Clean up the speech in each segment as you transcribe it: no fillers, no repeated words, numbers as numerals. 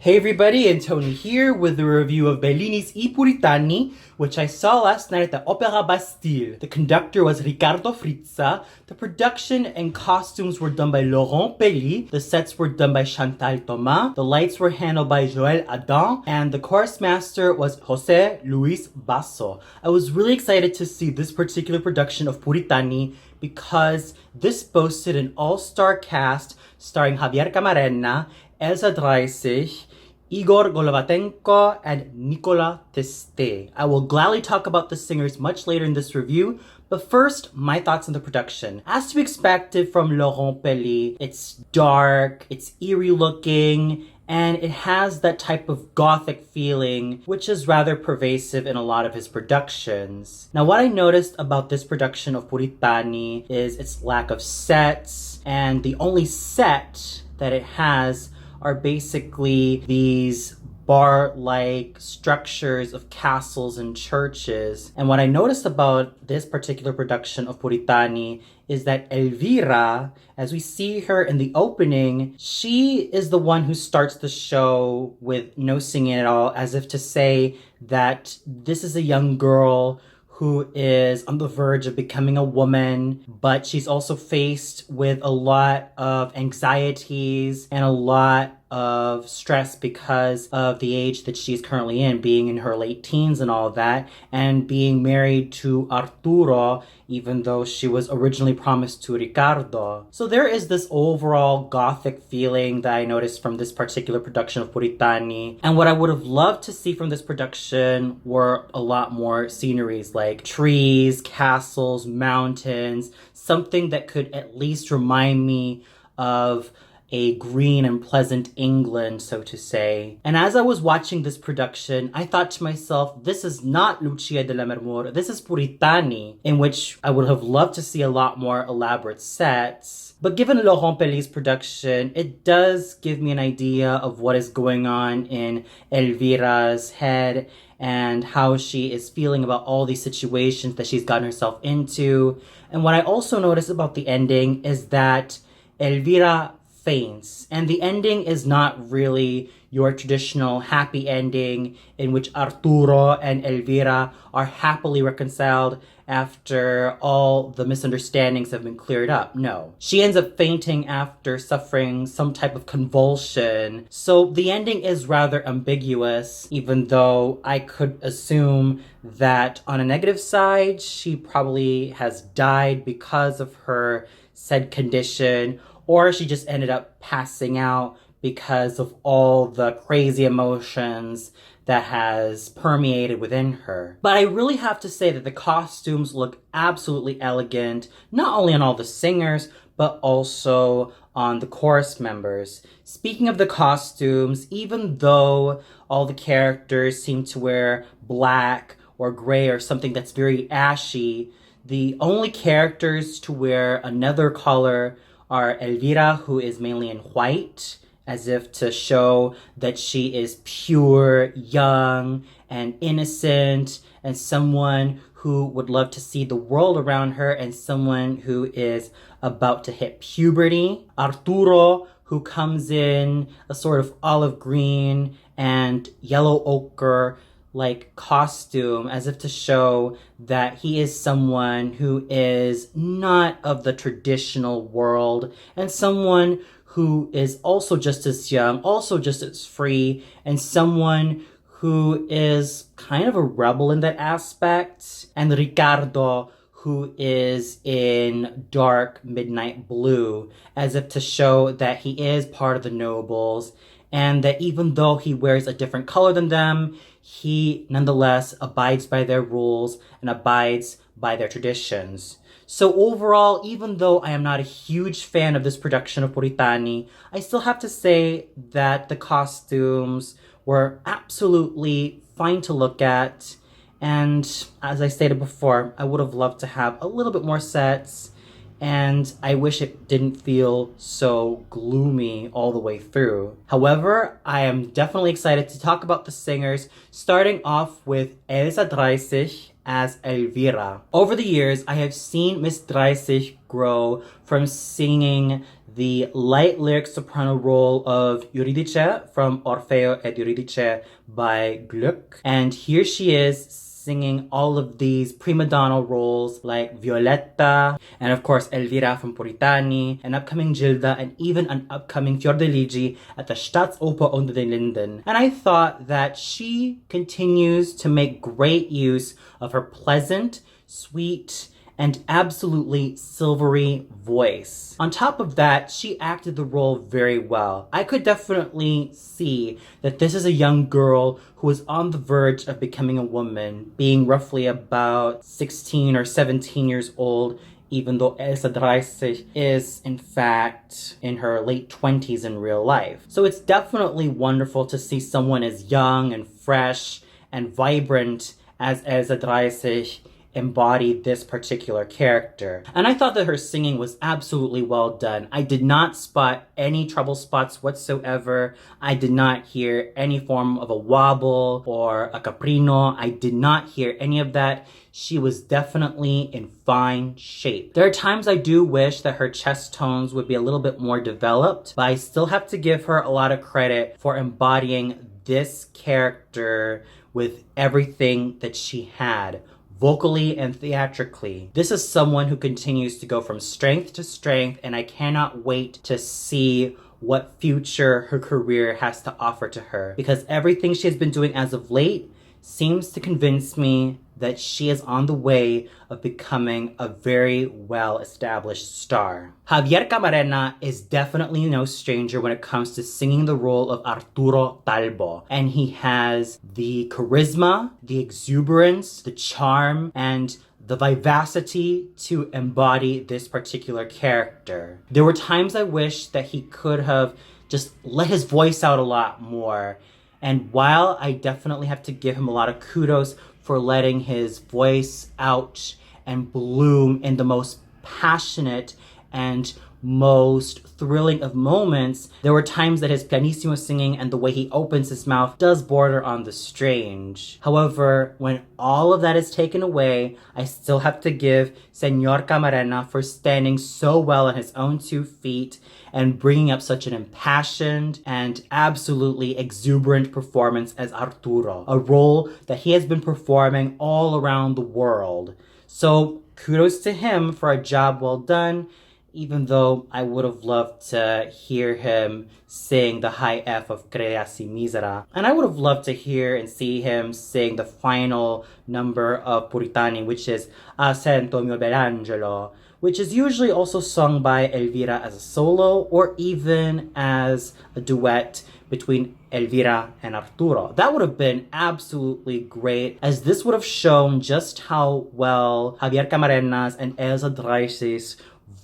Hey everybody, and Tony here with a review of Bellini's I Puritani, which I saw last night at the Opéra Bastille. The conductor was Riccardo Frizza, the production and costumes were done by Laurent Pelli, the sets were done by Chantal Thomas, the lights were handled by Joël Adam, and the chorus master was José Luis Basso. I was really excited to see this particular production of Puritani because this boasted an all-star cast starring Javier Camarena, Elsa Dreisig, Igor Golovatenko, and Nicola Teste. I will gladly talk about the singers much later in this review, but first, my thoughts on the production. As to be expected from Laurent Pelli, it's dark, it's eerie looking, and it has that type of gothic feeling, which is rather pervasive in a lot of his productions. Now, what I noticed about this production of Puritani is its lack of sets, and the only set that it has are basically these bar-like structures of castles and churches. And what I noticed about this particular production of Puritani is that Elvira, as we see her in the opening, she is the one who starts the show with no singing at all, as if to say that this is a young girl who is on the verge of becoming a woman, but she's also faced with a lot of anxieties and a lot of stress because of the age that she's currently in, being in her late teens and all of that, and being married to Arturo, even though she was originally promised to Ricardo. So there is this overall gothic feeling that I noticed from this particular production of Puritani. And what I would have loved to see from this production were a lot more sceneries, like trees, castles, mountains, something that could at least remind me of a green and pleasant England, so to say. And as I was watching this production, I thought to myself, this is not Lucia de Lammermoor, this is Puritani, in which I would have loved to see a lot more elaborate sets. But given Laurent Pelli's production, it does give me an idea of what is going on in Elvira's head and how she is feeling about all these situations that she's gotten herself into. And what I also noticed about the ending is that Elvira faints, and the ending is not really your traditional happy ending in which Arturo and Elvira are happily reconciled after all the misunderstandings have been cleared up. No. She ends up fainting after suffering some type of convulsion. So the ending is rather ambiguous, even though I could assume that on a negative side, she probably has died because of her said condition, or she just ended up passing out because of all the crazy emotions that has permeated within her. But I really have to say that the costumes look absolutely elegant, not only on all the singers, but also on the chorus members. Speaking of the costumes, even though all the characters seem to wear black or gray or something that's very ashy, the only characters to wear another color are Elvira, who is mainly in white, as if to show that she is pure, young, and innocent, and someone who would love to see the world around her, and someone who is about to hit puberty. Arturo, who comes in a sort of olive green and yellow ochre like costume, as if to show that he is someone who is not of the traditional world, and someone who is also just as young, also just as free, and someone who is kind of a rebel in that aspect. And Ricardo, who is in dark midnight blue, as if to show that he is part of the nobles, and that even though he wears a different color than them, he nonetheless abides by their rules and abides by their traditions. So overall, even though I am not a huge fan of this production of Puritani, I still have to say that the costumes were absolutely fine to look at. And as I stated before, I would have loved to have a little bit more sets, and I wish it didn't feel so gloomy all the way through. However, I am definitely excited to talk about the singers, starting off with Elsa Dreisig as Elvira. Over the years, I have seen Miss Dreisig grow from singing the light lyric soprano role of Eurydice from Orfeo ed Eurydice by Gluck. And here she is singing all of these prima donna roles like Violetta, and of course Elvira from Puritani, an upcoming Gilda, and even an upcoming Fiordiligi at the Staatsoper unter den Linden. And I thought that she continues to make great use of her pleasant, sweet, and absolutely silvery voice. On top of that, she acted the role very well. I could definitely see that this is a young girl who is on the verge of becoming a woman, being roughly about 16 or 17 years old, even though Elsa Dreisig is, in fact, in her late 20s in real life. So it's definitely wonderful to see someone as young and fresh and vibrant as Elsa Dreisig embodied this particular character. And I thought that her singing was absolutely well done. I did not spot any trouble spots whatsoever. I did not hear any form of a wobble or a caprino. I did not hear any of that. She was definitely in fine shape. There are times I do wish that her chest tones would be a little bit more developed, but I still have to give her a lot of credit for embodying this character with everything that she had, vocally and theatrically. This is someone who continues to go from strength to strength, and I cannot wait to see what future her career has to offer to her, because everything she has been doing as of late seems to convince me that she is on the way of becoming a very well-established star. Javier Camarena is definitely no stranger when it comes to singing the role of Arturo Talbo. And he has the charisma, the exuberance, the charm, and the vivacity to embody this particular character. There were times I wish that he could have just let his voice out a lot more. And while I definitely have to give him a lot of kudos for letting his voice out and bloom in the most passionate and most thrilling of moments, there were times that his pianissimo singing and the way he opens his mouth does border on the strange. However, when all of that is taken away, I still have to give Senor Camarena for standing so well on his own 2 feet and bringing up such an impassioned and absolutely exuberant performance as Arturo, a role that he has been performing all around the world. So kudos to him for a job well done, even though I would have loved to hear him sing the high F of Credeasi Misera. And I would have loved to hear and see him sing the final number of Puritani, which is A Sento mio bell'angelo, which is usually also sung by Elvira as a solo or even as a duet between Elvira and Arturo. That would have been absolutely great, as this would have shown just how well Javier Camarena's and Elsa Dreisig's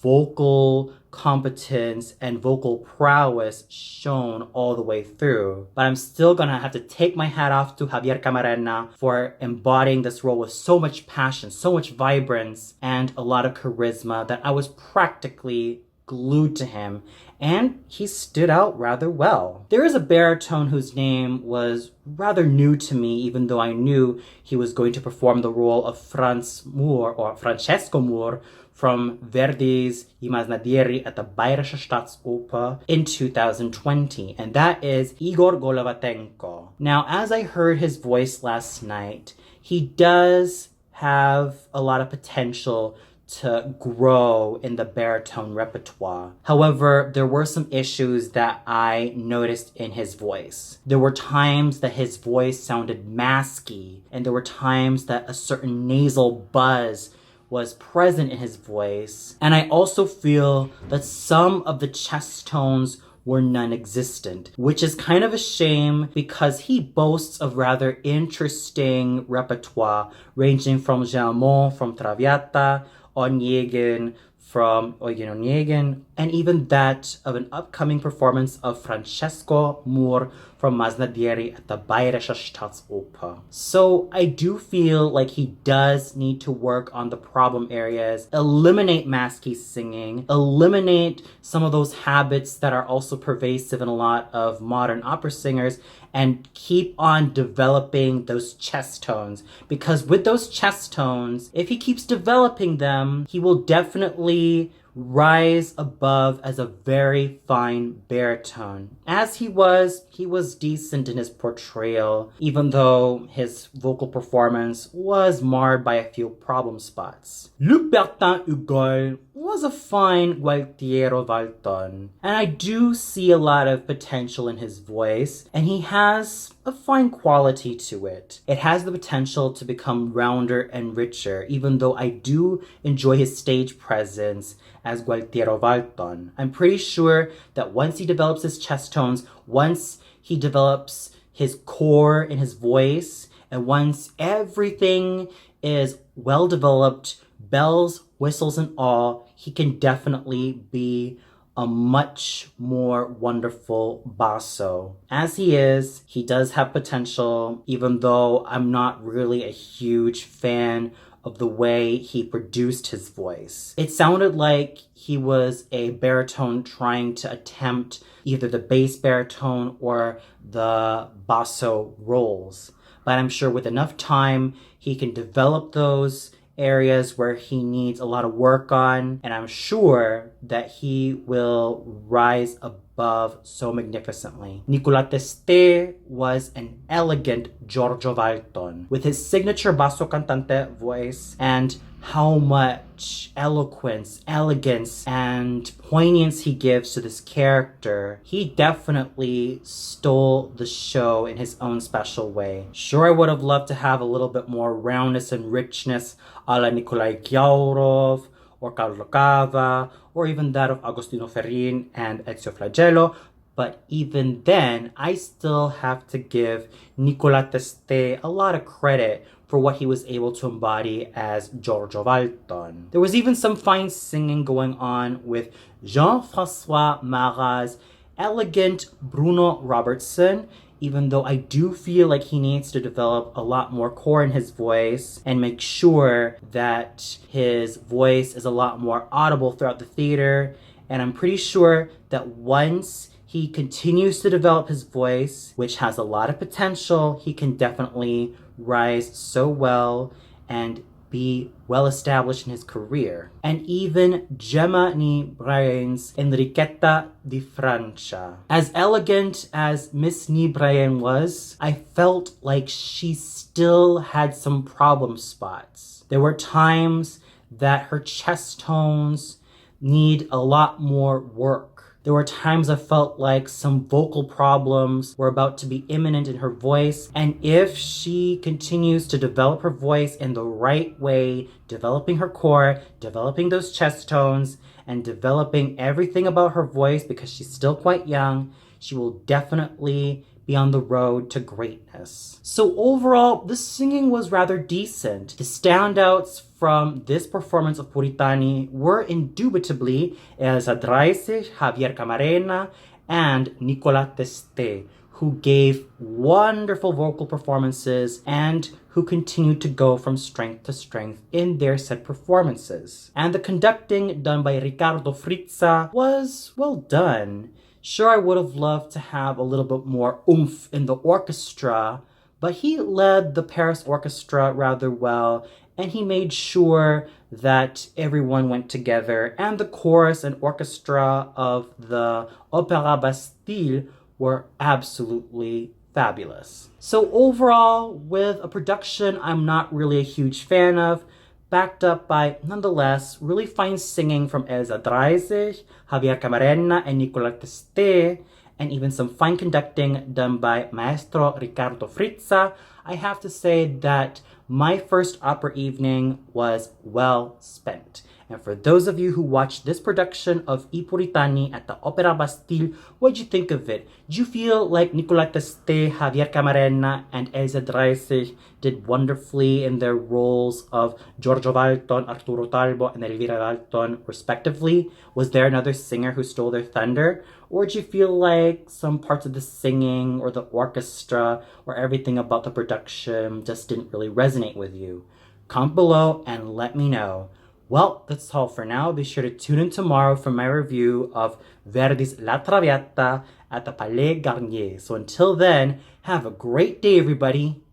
vocal competence and vocal prowess shown all the way through. But I'm still gonna have to take my hat off to Javier Camarena for embodying this role with so much passion, so much vibrance, and a lot of charisma that I was practically glued to him, and he stood out rather well. There is a baritone whose name was rather new to me, even though I knew he was going to perform the role of Franz Moore, or Francesco Moore, from Verdi's I Masnadieri at the Bayerische Staatsoper in 2020, and that is Igor Golovatenko. Now, as I heard his voice last night, he does have a lot of potential to grow in the baritone repertoire. However, there were some issues that I noticed in his voice. There were times that his voice sounded masky, and there were times that a certain nasal buzz was present in his voice. And I also feel that some of the chest tones were non-existent, which is kind of a shame because he boasts of rather interesting repertoire ranging from Jamon from Traviata, Onegin from Eugen Onegin, and even that of an upcoming performance of Francesco Moore from Masnadieri at the Bayerische Staatsoper. So I do feel like he does need to work on the problem areas, eliminate masky singing, eliminate some of those habits that are also pervasive in a lot of modern opera singers, and keep on developing those chest tones. Because with those chest tones, if he keeps developing them, he will definitely rise above as a very fine baritone. As he was decent in his portrayal, even though his vocal performance was marred by a few problem spots. Luc Bertin-Hugault was a fine Gualtiero Valton, and I do see a lot of potential in his voice, and he has a fine quality to it. It has the potential to become rounder and richer, even though I do enjoy his stage presence as Gualtiero Valton. I'm pretty sure that once he develops his chest tones, once he develops his core in his voice, and once everything is well developed, bells, whistles, and all, he can definitely be a much more wonderful basso. As he does have potential, even though I'm not really a huge fan of the way he produced his voice. It sounded like he was a baritone trying to attempt either the bass baritone or the basso roles. But I'm sure with enough time, he can develop those areas where he needs a lot of work on, and I'm sure that he will rise above so magnificently. Nicolas Teste was an elegant Giorgio Valton with his signature basso cantante voice and how much eloquence, elegance, and poignance he gives to this character. He definitely stole the show in his own special way. Sure, I would have loved to have a little bit more roundness and richness a la Nikolai Kyaurov or Carlo Cava, or even that of Agostino Ferrin and Ezio Flagello. But even then, I still have to give Nicolas Teste a lot of credit for what he was able to embody as Giorgio Valton. There was even some fine singing going on with Jean-Francois Marat's elegant Bruno Robertson, even though I do feel like he needs to develop a lot more core in his voice and make sure that his voice is a lot more audible throughout the theater. And I'm pretty sure that once he continues to develop his voice, which has a lot of potential, he can definitely rise so well and be well established in his career. And even Gemma Ni Brien's Enriqueta di Francia. As elegant as Miss Ni Brien was, I felt like she still had some problem spots. There were times that her chest tones need a lot more work. There were times I felt like some vocal problems were about to be imminent in her voice. And if she continues to develop her voice in the right way, developing her core, developing those chest tones, and developing everything about her voice because she's still quite young, she will definitely be on the road to greatness. So overall, the singing was rather decent. The standouts from this performance of Puritani were indubitably Elsa Dreisig, Javier Camarena, and Nicolas Teste, who gave wonderful vocal performances and who continued to go from strength to strength in their set performances. And the conducting done by Riccardo Frizza was well done. Sure, I would have loved to have a little bit more oomph in the orchestra, but he led the Paris Orchestra rather well, and he made sure that everyone went together, and the chorus and orchestra of the Opéra Bastille were absolutely fabulous. So overall, with a production I'm not really a huge fan of, backed up by, nonetheless, really fine singing from Elsa Dreisig, Javier Camarena, and Nicolas Teste, and even some fine conducting done by Maestro Riccardo Frizza, I have to say that my first opera evening was well spent. And for those of you who watched this production of I Puritani at the Opera Bastille, what did you think of it? Did you feel like Nicolas Teste, Javier Camarena, and Elsa Dreisig did wonderfully in their roles of Giorgio Valton, Arturo Talbo, and Elvira Valton, respectively? Was there another singer who stole their thunder? Or did you feel like some parts of the singing or the orchestra or everything about the production just didn't really resonate with you? Comment below and let me know. Well, that's all for now. Be sure to tune in tomorrow for my review of Verdi's La Traviata at the Palais Garnier. So until then, have a great day, everybody.